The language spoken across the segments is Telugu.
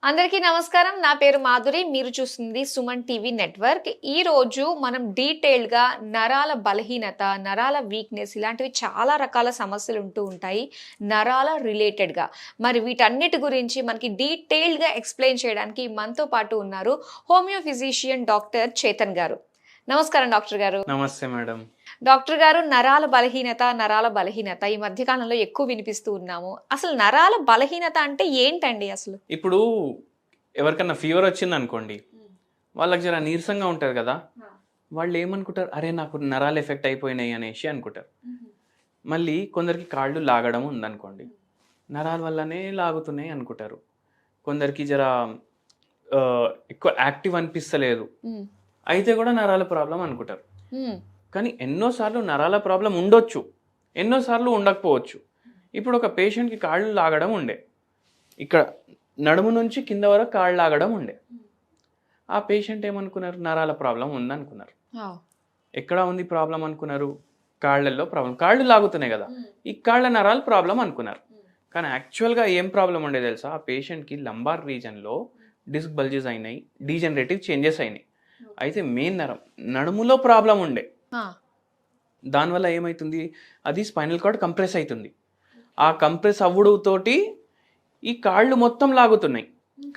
అందరికీ నమస్కారం. నా పేరు మాధురి. మీరు చూస్తుంది సుమన్ టీవీ నెట్వర్క్. ఈరోజు మనం డీటెయిల్డ్‌గా నరాల బలహీనత, నరాల వీక్‌నెస్ ఇలాంటివి చాలా రకాల సమస్యలు ఉంటూ ఉంటాయి. నరాల రిలేటెడ్‌గా. మరి వీటన్నిటి గురించి మనకి డీటెయిల్డ్‌గా ఎక్స్‌ప్లెయిన్ చేయడానికి మనతో పాటు ఉన్నారు హోమియో ఫిజిషియన్ డాక్టర్ చేతన్ గారు. నమస్కారం డాక్టర్ గారు. నమస్తే మేడం. డాక్టర్ గారు, నరాల బలహీనత ఈ మధ్య కాలంలో ఎక్కువ వినిపిస్తూ ఉన్నాము. అసలు నరాల బలహీనత అంటే ఏంటండి అసలు? ఇప్పుడు ఎవరికన్నా ఫీవర్ వచ్చిందనుకోండి, వాళ్ళకి జర నీరసంగా ఉంటుంది కదా, వాళ్ళు ఏమనుకుంటారు, అరే నాకు నరాలు ఎఫెక్ట్ అయిపోయినాయి అనేసి అనుకుంటారు. మళ్ళీ కొందరికి కాళ్ళు లాగడం ఉందనుకోండి, నరాల వల్లనే లాగుతున్నాయి అనుకుంటారు. కొందరికి జర ఎక్కువ యాక్టివ్ అనిపిస్తలేదు, అయితే కూడా నరాల ప్రాబ్లం అనుకుంటారు. కానీ ఎన్నోసార్లు నరాల ప్రాబ్లం ఉండొచ్చు, ఎన్నోసార్లు ఉండకపోవచ్చు. ఇప్పుడు ఒక పేషెంట్కి కాళ్ళు లాగడం ఉండే, ఇక్కడ నడుము నుంచి కింద వరకు కాళ్ళు లాగడం ఉండే. ఆ పేషెంట్ ఏమనుకున్నారు, నరాల ప్రాబ్లం ఉందనుకున్నారు. ఎక్కడ ఉంది ప్రాబ్లం అనుకున్నారు, కాళ్ళల్లో ప్రాబ్లం, కాళ్ళు లాగుతున్నాయి కదా, ఈ కాళ్ళ నరాల ప్రాబ్లం అనుకున్నారు. కానీ యాక్చువల్గా ఏం ప్రాబ్లం ఉండే తెలుసా, ఆ పేషెంట్కి లంబార్ రీజన్లో డిస్క్ బల్జెస్ అయినాయి, డీజనరేటివ్ చేంజెస్ అయినాయి. అయితే మెయిన్ నరం నడుములో ప్రాబ్లం ఉండే, దానివల్ల ఏమవుతుంది, అది స్పైనల్ కార్డ్ కంప్రెస్ అవుతుంది. ఆ కంప్రెస్ అవ్వడంతోటి ఈ కాళ్ళు మొత్తం లాగుతున్నాయి.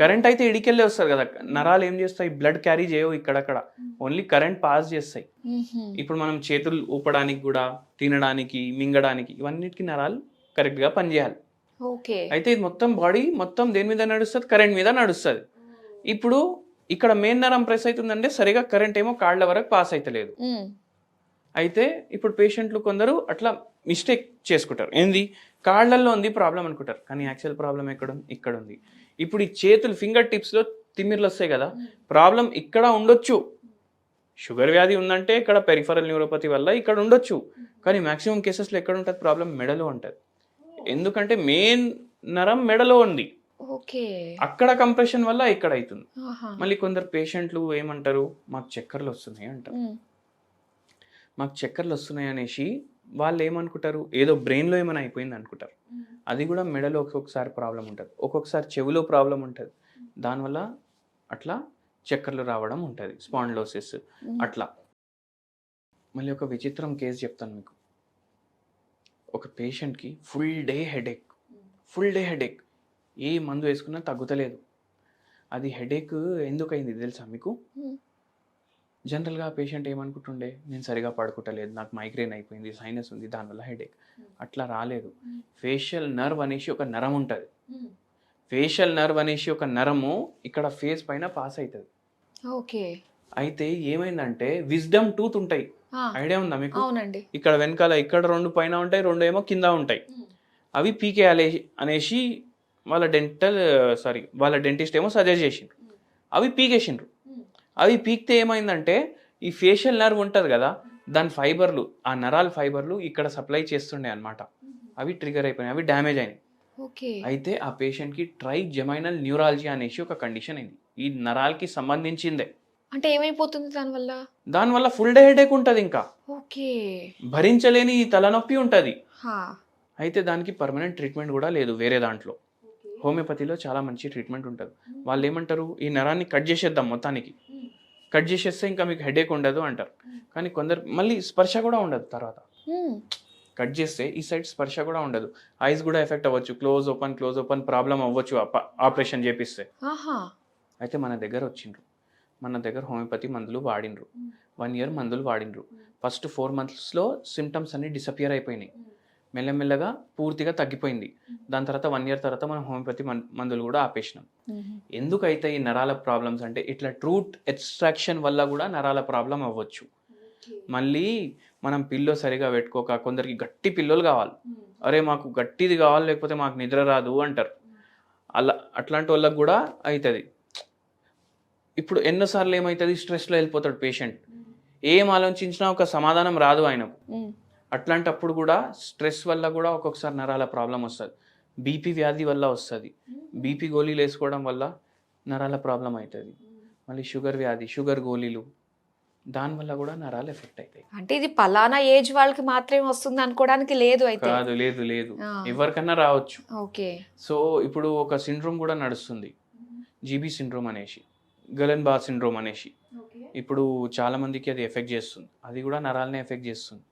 కరెంట్ అయితే ఇడికెళ్ళే వస్తుంది కదా, నరాలు ఏం చేస్తాయి, బ్లడ్ క్యారీ చేయవు, ఇక్కడక్కడ ఓన్లీ కరెంట్ పాస్ చేస్తాయి. ఇప్పుడు మనం చేతులు ఊపడానికి కూడా, తినడానికి, మింగడానికి, ఇవన్నిటికీ నరాలు కరెక్ట్గా పనిచేయాలి. అయితే ఇది మొత్తం బాడీ మొత్తం దేని మీద నడుస్తుంది, కరెంట్ మీద నడుస్తుంది. ఇప్పుడు ఇక్కడ మెయిన్ నరం ప్రెస్ అవుతుందంటే సరిగా కరెంట్ ఏమో కాళ్ళ వరకు పాస్ అవుతలేదు. అయితే ఇప్పుడు పేషెంట్లు కొందరు అట్లా మిస్టేక్ చేసుకుంటారు, ఏంది కాళ్ళల్లో ఉంది ప్రాబ్లం అనుకుంటారు, కానీ యాక్చువల్ ప్రాబ్లం ఇక్కడ ఉంది. ఇప్పుడు ఈ చేతులు ఫింగర్ టిప్స్లో తిమ్మిర్లు వస్తాయి కదా, ప్రాబ్లం ఇక్కడ ఉండొచ్చు. షుగర్ వ్యాధి ఉందంటే ఇక్కడ పెరిఫరల్ న్యూరోపతి వల్ల ఇక్కడ ఉండొచ్చు, కానీ మాక్సిమం కేసెస్లో ఎక్కడ ఉంటుంది ప్రాబ్లం, మెడలో ఉంటుంది. ఎందుకంటే మెయిన్ నరం మెడలో ఉంది, అక్కడ కంప్రెషన్ వల్ల ఇక్కడ అవుతుంది. మళ్ళీ కొందరు పేషెంట్లు ఏమంటారు, మాకు చక్కర్లు వస్తున్నాయి అంటారు. మాకు చక్కర్లు వస్తున్నాయి అనేసి వాళ్ళు ఏమనుకుంటారు, ఏదో బ్రెయిన్లో ఏమైనా అయిపోయింది అనుకుంటారు. అది కూడా మెడలో ఒక్కొక్కసారి ప్రాబ్లం ఉంటుంది, ఒక్కొక్కసారి చెవిలో ప్రాబ్లం ఉంటుంది, దానివల్ల అట్లా చక్కర్లు రావడం ఉంటుంది, స్పాండిలోసిస్ అట్లా. మళ్ళీ ఒక విచిత్రం కేసు చెప్తాను మీకు. ఒక పేషెంట్కి ఫుల్ డే హెడేక్, ఏ మందు వేసుకున్నా తగ్గుతలేదు. అది హెడేక్ ఎందుకు అయింది తెలుసా మీకు? జనరల్గా పేషెంట్ ఏమనుకుంటుండే, నేను సరిగా పడుకుంటలేదు, నాకు మైగ్రేన్ అయిపోయింది, సైనస్ ఉంది, దానివల్ల హెడేక్. అట్లా రాలేదు. ఫేషియల్ నర్వ్ అనేసి ఒక నరం ఉంటుంది, ఫేషియల్ నర్వ్ అనేసి ఒక నరము ఇక్కడ ఫేస్ పైన పాస్ అవుతుంది. అయితే ఏమైందంటే విజ్డమ్ టూత్ ఉంటాయి, ఐడియా ఉందా మీకు? ఇక్కడ వెనకాల ఇక్కడ 2 పైన ఉంటాయి, 2 ఏమో కింద ఉంటాయి. అవి పీకేయాలి అనేసి వాళ్ళ డెంటిస్ట్ ఏమో సజెస్ట్ చేసిండ్రు. అవి పీకేసిండ్రు. అవి పీక్తే ఏమైందంటే ఈ ఫేషియల్ నర్వ్ ఉంటుంది కదా, దాని ఫైబర్లు, ఆ నరాల ఫైబర్లు ఇక్కడ సప్లై చేస్తుండే అనమాట, అవి ట్రిగర్ అయిపోయినాయి, అవి డ్యామేజ్ అయినాయి. అయితే ఆ పేషెంట్కి ట్రైజెమైనల్ న్యూరాలజీ అనేసి ఒక కండిషన్ అయింది, ఈ నరాలకి సంబంధించిందే. అంటే ఏమైపోతుంది దానివల్ల ఫుల్ డే హెడేక్ ఉంటుంది, ఇంకా భరించలేని ఈ తలనొప్పి ఉంటుంది. అయితే దానికి పర్మనెంట్ ట్రీట్మెంట్ కూడా లేదు వేరే దాంట్లో. హోమియోపతిలో చాలా మంచి ట్రీట్మెంట్ ఉంటుంది. వాళ్ళు ఏమంటారు, ఈ నరాన్ని కట్ చేసేద్దాం, మొత్తానికి కట్ చేసేస్తే ఇంకా మీకు హెడేక్ ఉండదు అంటారు. కానీ కొందరు మళ్ళీ స్పర్శ కూడా ఉండదు, తర్వాత కట్ చేస్తే ఈ సైడ్ స్పర్శ కూడా ఉండదు, ఐస్ కూడా ఎఫెక్ట్ అవ్వచ్చు, క్లోజ్ ఓపెన్ ప్రాబ్లం అవ్వచ్చు ఆపరేషన్ చేపిస్తే. అయితే మన దగ్గర వచ్చిండ్రు, మన దగ్గర హోమియోపతి మందులు వాడినరు, 1 year మందులు వాడినరు. ఫస్ట్ 4 monthsలో సిమ్టమ్స్ అన్ని డిసపియర్ అయిపోయినాయి, మెల్లమెల్లగా పూర్తిగా తగ్గిపోయింది. దాని తర్వాత 1 year తర్వాత మనం హోమియోపతి మందులు కూడా ఆపేసినాం. ఎందుకైతే ఈ నరాల ప్రాబ్లమ్స్ అంటే ఇట్లా ట్రూత్ ఎక్స్ట్రాక్షన్ వల్ల కూడా నరాల ప్రాబ్లం అవ్వచ్చు. మళ్ళీ మనం పిల్లో సరిగా పెట్టుకోక, కొందరికి గట్టి పిల్లోలు కావాలి, అరే మాకు గట్టిది కావాలి లేకపోతే మాకు నిద్ర రాదు అంటారు. అట్లాంటి వాళ్ళకి కూడా అవుతుంది. ఇప్పుడు ఎన్నోసార్లు ఏమవుతుంది, స్ట్రెస్లో వెళ్ళిపోతాడు పేషెంట్, ఏం ఆలోచించినా ఒక సమాధానం రాదు ఆయనకు. అట్లాంటప్పుడు కూడా స్ట్రెస్ వల్ల కూడా ఒక్కొక్కసారి నరాల ప్రాబ్లం వస్తుంది, బీపీ వ్యాధి వల్ల వస్తుంది, బీపీ గోళీలు వేసుకోవడం వల్ల నరాల ప్రాబ్లం అవుతుంది. మళ్ళీ షుగర్ వ్యాధి, షుగర్ గోళీలు, దానివల్ల కూడా నరాలు ఎఫెక్ట్ అవుతాయి. అంటే ఇది పలానా ఏజ్ వాళ్ళకి మాత్రమే వస్తుంది అనుకోవడానికి లేదు. అయితే కాదు, లేదు, ఎవరికన్నా రావచ్చు. సో ఇప్పుడు ఒక సిండ్రోమ్ కూడా నడుస్తుంది, జీబీ సిండ్రోమ్ అనేసి, గలెన్ బార్ సిండ్రోమ్ అనేసి. ఇప్పుడు చాలా మందికి అది ఎఫెక్ట్ చేస్తుంది. అది కూడా నరాలనే ఎఫెక్ట్ చేస్తుంది.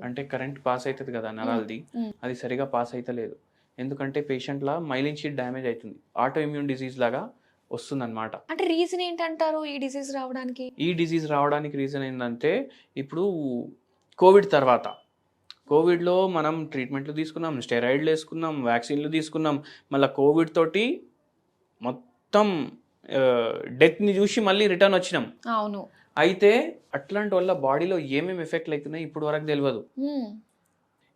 అంటే కరెంట్ పాస్ అవుతుంది కదా నరాలది, అది సరిగా పాస్ అవుతలేదు. ఎందుకంటే పేషెంట్ల మైలిన్ షీట్ డ్యామేజ్ అవుతుంది, ఆటో ఇమ్యూన్ డిసీజ్ లాగా వస్తుంది అనమాట. అంటే రీజన్ ఏంటంటారు ఈ డిసీజ్ రావడానికి? ఈ డిసీజ్ రావడానికి రీజన్ ఏంటంటే ఇప్పుడు కోవిడ్ తర్వాత, కోవిడ్లో మనం ట్రీట్మెంట్లు తీసుకున్నాం, స్టెరాయిడ్లు వేసుకున్నాం, వ్యాక్సిన్లు తీసుకున్నాం, మళ్ళీ కోవిడ్ తోటి మొత్తం డెత్ని చూసి మళ్ళీ రిటర్న్ వచ్చినాం. అవును. అయితే అట్లాంటి వల్ల బాడీలో ఏమేమి ఎఫెక్ట్లు అవుతున్నాయి ఇప్పుడు వరకు తెలియదు.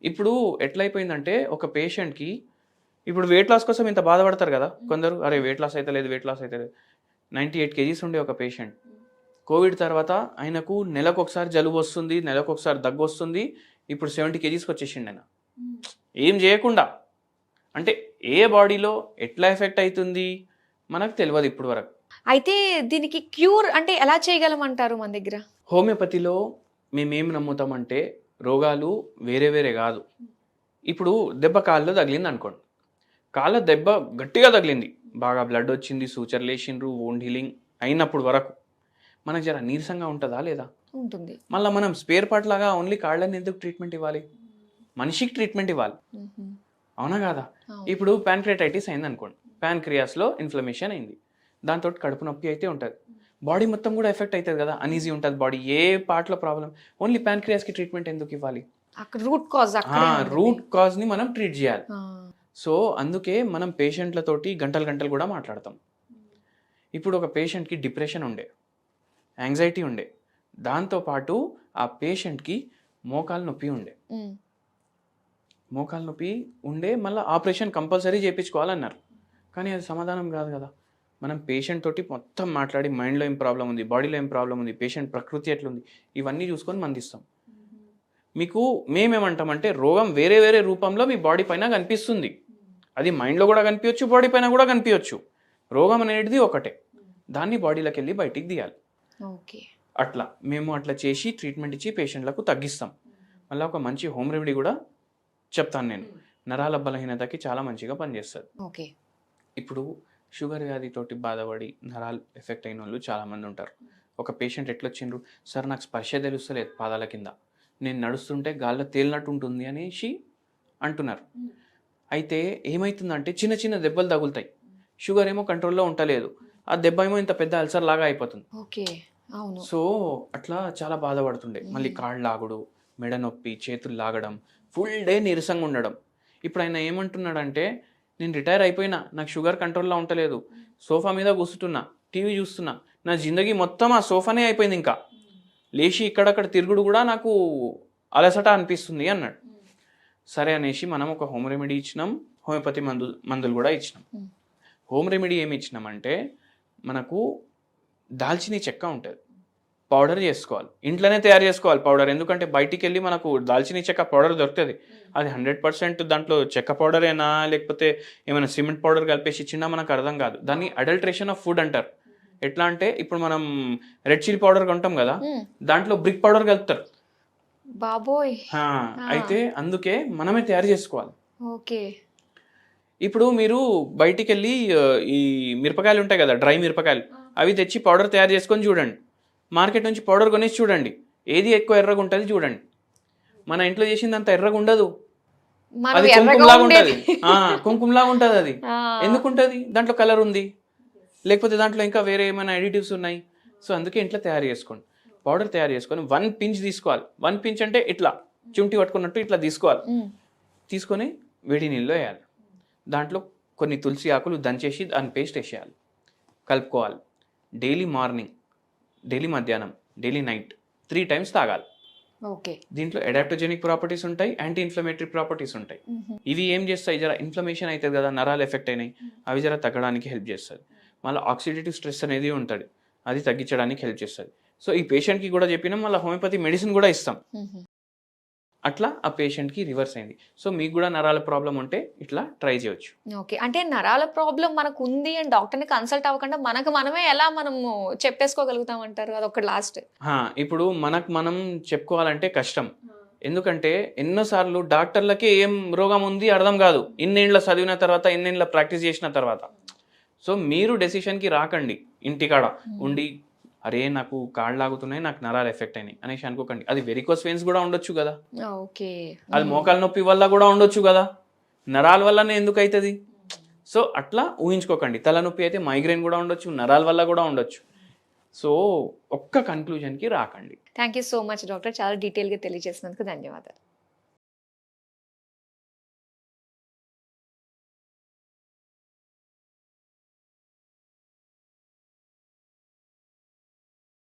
ఇప్పుడు ఎట్లయిపోయిందంటే ఒక పేషెంట్కి ఇప్పుడు వెయిట్ లాస్ కోసం ఇంత బాధపడతారు కదా కొందరు, అరే వెయిట్ లాస్ అయితే లేదు, వెయిట్ లాస్ అయితే లేదు. 98 kgs ఉండే ఒక పేషెంట్ కోవిడ్ తర్వాత ఆయనకు నెలకు ఒకసారి జలుబు వస్తుంది, నెలకు ఒకసారి దగ్గు వస్తుంది. ఇప్పుడు 70 kgsకి వచ్చేసిండు ఆయన, ఏం చేయకుండా. అంటే ఏ బాడీలో ఎట్లా ఎఫెక్ట్ అవుతుంది మనకు తెలియదు ఇప్పుడు వరకు. అయితే దీనికి క్యూర్ అంటే ఎలా చేయగలం అంటారు మన దగ్గర? హోమియోపతిలో మేమేం నమ్ముతామంటే రోగాలు వేరే వేరే కాదు. ఇప్పుడు దెబ్బ కాళ్ళలో తగిలింది అనుకోండి, కాళ్ళ దెబ్బ గట్టిగా తగిలింది, బాగా బ్లడ్ వచ్చింది, సూచర్లు వేసిండ్రు, వోండ్ హీలింగ్ అయినప్పుడు వరకు మనకు జర నీరసంగా ఉంటుందా లేదా? ఉంటుంది. మళ్ళీ మనం స్పేర్ పార్ట్ లాగా ఓన్లీ కాళ్ళని ఎందుకు ట్రీట్మెంట్ ఇవ్వాలి? మనిషికి ట్రీట్మెంట్ ఇవ్వాలి, అవునా కాదా? ఇప్పుడు ప్యాన్క్రియాటైటిస్ అయింది అనుకోండి, ప్యాన్క్రియాస్లో ఇన్ఫ్లమేషన్ అయింది, దాంతో కడుపు నొప్పి అయితే ఉంటుంది, బాడీ మొత్తం కూడా ఎఫెక్ట్ అవుతుంది కదా, అనీజీ ఉంటుంది బాడీ, ఏ పార్ట్లో ప్రాబ్లం. ఓన్లీ ప్యాన్క్రియాస్కి ట్రీట్మెంట్ ఎందుకు ఇవ్వాలి? రూట్ కాజ్ని మనం ట్రీట్ చేయాలి. సో అందుకే మనం పేషెంట్లతోటి గంటలు కూడా మాట్లాడతాం. ఇప్పుడు ఒక పేషెంట్కి డిప్రెషన్ ఉండే, యాంగ్జైటీ ఉండే, దాంతోపాటు ఆ పేషెంట్కి మోకాలు నొప్పి ఉండే, మళ్ళీ ఆపరేషన్ కంపల్సరీ చేయించుకోవాలన్నారు. కానీ అది సమాధానం కాదు కదా. మనం పేషెంట్ తోటి మొత్తం మాట్లాడి మైండ్లో ఏం ప్రాబ్లం ఉంది, బాడీలో ఏం ప్రాబ్లం ఉంది, పేషెంట్ ప్రకృతి ఎట్లుంది, ఇవన్నీ చూసుకొని మందిస్తాం. మీకు మేమేమంటామంటే రోగం వేరే వేరే రూపంలో మీ బాడీ పైన కనిపిస్తుంది, అది మైండ్లో కూడా కనిపించవచ్చు, బాడీ పైన కూడా కనిపించవచ్చు. రోగం అనేది ఒకటే, దాన్ని బాడీలోకి వెళ్ళి బయటికి తీయాలి. అట్లా మేము అట్లా చేసి ట్రీట్మెంట్ ఇచ్చి పేషెంట్లకు తగ్గిస్తాం. మళ్ళీ ఒక మంచి హోమ్ రెమెడీ కూడా చెప్తాను నేను, నరాల బలహీనతకి చాలా మంచిగా పనిచేస్తుంది. ఇప్పుడు షుగర్ వ్యాధితోటి బాధపడి నరాలు ఎఫెక్ట్ అయిన వాళ్ళు చాలామంది ఉంటారు. ఒక పేషెంట్ ఎట్లొచ్చిండ్రు, సార్ నాకు స్పర్శ తెలుస్తలేదు పాదాల కింద, నేను నడుస్తుంటే గాల్లో తేలినట్టు ఉంటుంది అనేసి అంటున్నారు. అయితే ఏమవుతుందంటే చిన్న చిన్న దెబ్బలు తగులుతాయి, షుగర్ ఏమో కంట్రోల్లో ఉండలేదు, ఆ దెబ్బ ఏమో ఇంత పెద్ద అల్సర్ లాగా అయిపోతుంది. సో అట్లా చాలా బాధపడుతుండే. మళ్ళీ కాళ్ళు లాగుడు, మెడ నొప్పి, చేతులు లాగడం, ఫుల్ డే నీరసంగా ఉండడం. ఇప్పుడు ఆయన ఏమంటున్నాడంటే, నేను రిటైర్ అయిపోయినా, నాకు షుగర్ కంట్రోల్లో ఉండలేదు, సోఫా మీద కూర్చుంటున్నా, టీవీ చూస్తున్నా, నా జిందగీ మొత్తం ఆ సోఫానే అయిపోయింది, ఇంకా లేచి ఇక్కడక్కడ తిరుగుడు కూడా నాకు అలసట అనిపిస్తుంది అన్నాడు. సరే అనేసి మనం ఒక హోమ్ రెమెడీ ఇచ్చినాం, హోమియోపతి మందులు కూడా ఇచ్చినాం. హోమ్ రెమెడీ ఏమి ఇచ్చినామంటే, మనకు దాల్చిని చెక్క ఉంటుంది, పౌడర్ చేసుకోవాలి, ఇంట్లోనే తయారు చేసుకోవాలి పౌడర్. ఎందుకంటే బయటికి వెళ్ళి మనకు దాల్చిని చెక్క పౌడర్ దొరుకుతుంది, అది 100% దాంట్లో చెక్క పౌడరేనా లేకపోతే ఏమైనా సిమెంట్ పౌడర్ కలిపేసి ఇచ్చినా మనకు అర్థం కాదు. దాన్ని అడల్ట్రేషన్ ఆఫ్ ఫుడ్ అంటారు. ఎట్లా అంటే ఇప్పుడు మనం రెడ్ చిల్లీ పౌడర్ కొంటాం కదా, దాంట్లో బ్రిక్ పౌడర్ కలుపుతారు బాబోయ్. అయితే అందుకే మనమే తయారు చేసుకోవాలి. ఓకే. ఇప్పుడు మీరు బయటికి వెళ్ళి ఈ మిరపకాయలు ఉంటాయి కదా, డ్రై మిరపకాయలు, అవి తెచ్చి పౌడర్ తయారు చేసుకొని చూడండి, మార్కెట్ నుంచి పౌడర్ కొనేసి చూడండి, ఏది ఎక్కువ ఎర్రగా ఉంటుంది చూడండి. మన ఇంట్లో చేసింది అంత ఎర్రగా ఉండదు, అది కుంకుమలాగా ఉంటుంది. కుంకుమలాగా ఉంటుంది. అది ఎందుకుంటుంది? దాంట్లో కలర్ ఉంది, లేకపోతే దాంట్లో ఇంకా వేరే ఏమైనా ఎడిటివ్స్ ఉన్నాయి. సో అందుకే ఇంట్లో తయారు చేసుకోండి, పౌడర్ తయారు చేసుకొని 1 pinch తీసుకోవాలి. 1 pinch అంటే ఇట్లా చుంటి పట్టుకున్నట్టు ఇట్లా తీసుకోవాలి. తీసుకొని వేడి నీళ్ళు వేయాలి, దాంట్లో కొన్ని తులసి ఆకులు దంచేసి దాని పేస్ట్ వేసేయాలి, కలుపుకోవాలి. డైలీ మార్నింగ్, డైలీ మధ్యాహ్నం, డైలీ నైట్ 3 times తాగాలి. దీంట్లో అడాప్టోజెనిక్ ప్రాపర్టీస్ ఉంటాయి, యాంటీ ఇన్ఫ్లమేటరీ ప్రాపర్టీస్ ఉంటాయి. ఇవి ఏం చేస్తాయి, జర ఇన్ఫ్లమేషన్ అవుతుంది కదా, నరాలు ఎఫెక్ట్ అయినాయి, అవి జర తగ్గడానికి హెల్ప్ చేస్తుంది. మళ్ళీ ఆక్సిడేటివ్ స్ట్రెస్ అనేది ఉంటుంది, అది తగ్గించడానికి హెల్ప్ చేస్తుంది. సో ఈ పేషెంట్కి కూడా చెప్పినాం, మళ్ళీ హోమియోపతి మెడిసిన్ కూడా ఇస్తాం. అట్లా ఆ పేషెంట్కి రివర్స్ అయింది. సో మీకు కూడా నరాల ప్రాబ్లం ఉంటే ఇట్లా ట్రై చేయొచ్చు. ఓకే. అంటే నరాల ప్రాబ్లం మనకు ఉంది అని డాక్టర్ని కన్సల్ట్ అవ్వకుండా మనమే ఎలా మనము చెప్పేసుకోగలుగుతాం అంటారు? అది ఒక లాస్ట్. ఇప్పుడు మనం చెప్పుకోవాలంటే కష్టం. ఎందుకంటే ఎన్నోసార్లు డాక్టర్లకే ఏం రోగం ఉంది అర్థం కాదు, ఇన్నేళ్ళ చదివిన తర్వాత, ఇన్నేళ్ళ ప్రాక్టీస్ చేసిన తర్వాత. సో మీరు డెసిషన్కి రాకండి ఇంటికాడ ఉండి అరే నాకు కాళ్ళు లాగుతున్నాయి, నాకు నరాలు ఎఫెక్ట్ అయినాయి అనేసి అనుకోకండి. అది వెరికోస్ వెయిన్స్ కూడా ఉండొచ్చు కదా, ఓకే. అది మోకాలు నొప్పి వల్ల కూడా ఉండొచ్చు కదా, నరాల వల్లనే ఎందుకు అవుతుంది? సో అట్లా ఊహించుకోకండి. తలనొప్పి అయితే మైగ్రేన్ కూడా ఉండొచ్చు, నరాల వల్ల కూడా ఉండొచ్చు. సో ఒక్క కన్క్లూజన్కి రాకండి. Thank you so much doctor, చాలా డీటెయిల్గా తెలియజేసినందుకు ధన్యవాదాలు.